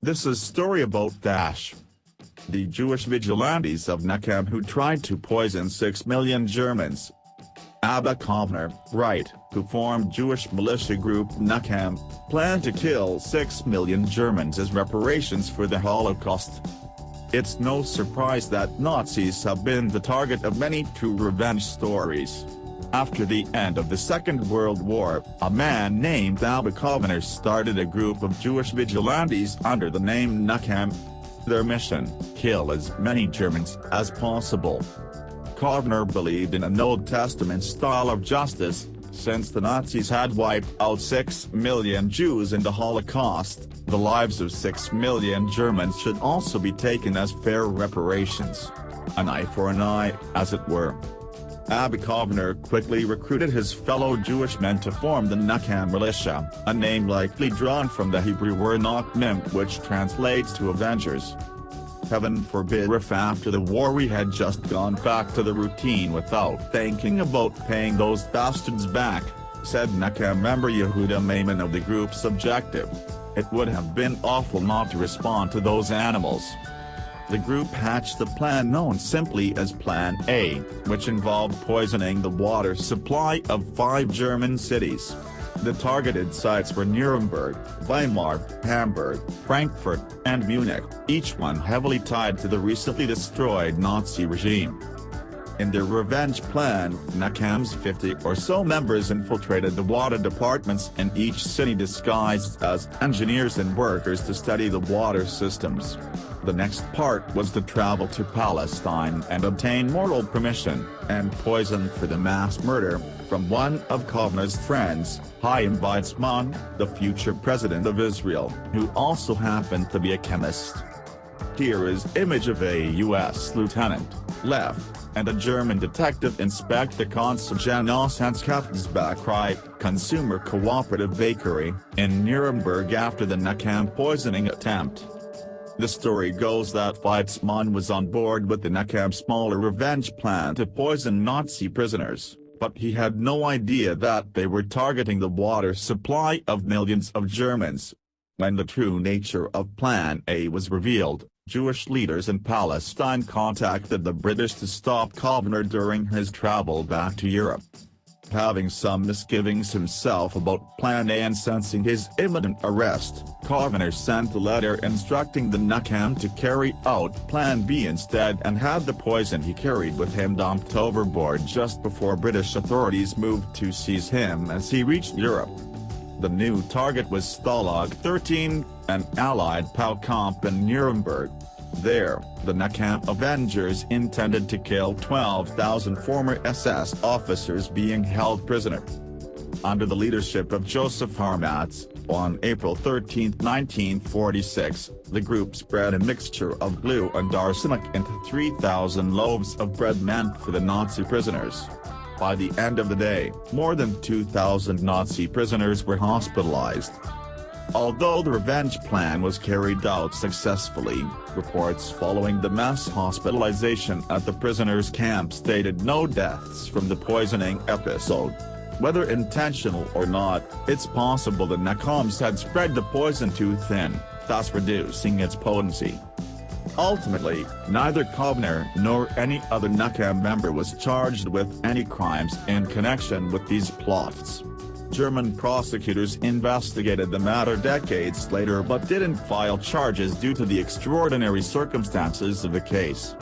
This is story about the Jewish Vigilantes of Nakam who tried to poison 6 million Germans. Abba Kovner, right, who formed Jewish militia group Nakam, planned to kill 6 million Germans as reparations for the Holocaust. It's no surprise that Nazis have been the target of many true revenge stories. After the end of the Second World War, a man named Abba Kovner started a group of Jewish vigilantes under the name Nakam. Their mission: kill as many Germans as possible. Kovner believed in an Old Testament style of justice. Since the Nazis had wiped out 6 million Jews in the Holocaust, the lives of 6 million Germans should also be taken as fair reparations. An eye for an eye, as it were. Abba Kovner quickly recruited his fellow Jewish men to form the Nakam militia, a name likely drawn from the Hebrew word Nakam, which translates to avengers. Heaven forbid if after the war we had just gone back to the routine without thinking about paying those bastards back, said Nakam member Yehuda Maimon of the group's objective. It would have been awful not to respond to those animals. The group hatched a plan known simply as Plan A, which involved poisoning the water supply of 5 German cities. The targeted sites were Nuremberg, Weimar, Hamburg, Frankfurt, and Munich, each one heavily tied to the recently destroyed Nazi regime. In their revenge plan, Nakam's 50 or so members infiltrated the water departments in each city disguised as engineers and workers to study the water systems. The next part was to travel to Palestine and obtain moral permission and poison for the mass murder from one of Kovner's friends, Chaim Weizmann, the future president of Israel, who also happened to be a chemist. Here is image of a U.S. lieutenant, left, and a German detective inspect the Konsumentenschaftsbäckerei, consumer cooperative bakery, in Nuremberg after the Nakam poisoning attempt. The story goes that Weizmann was on board with the Nakam's smaller revenge plan to poison Nazi prisoners, but he had no idea that they were targeting the water supply of millions of Germans. When the true nature of Plan A was revealed, Jewish leaders in Palestine contacted the British to stop Kovner during his travel back to Europe. Having some misgivings himself about Plan A and sensing his imminent arrest, Kovner sent a letter instructing the Nakam to carry out Plan B instead and had the poison he carried with him dumped overboard just before British authorities moved to seize him as he reached Europe. The new target was Stalag 13, an Allied POW camp in Nuremberg. There, the Nakam Avengers intended to kill 12,000 former SS officers being held prisoner. Under the leadership of Joseph Harmatz, on April 13, 1946, the group spread a mixture of glue and arsenic into 3,000 loaves of bread meant for the Nazi prisoners. By the end of the day, more than 2,000 Nazi prisoners were hospitalized. Although the revenge plan was carried out successfully, reports following the mass hospitalization at the prisoners' camp stated no deaths from the poisoning episode. Whether intentional or not, it's possible the Nakams had spread the poison too thin, thus reducing its potency. Ultimately, neither Kovner nor any other Nakam member was charged with any crimes in connection with these plots. German prosecutors investigated the matter decades later but didn't file charges due to the extraordinary circumstances of the case.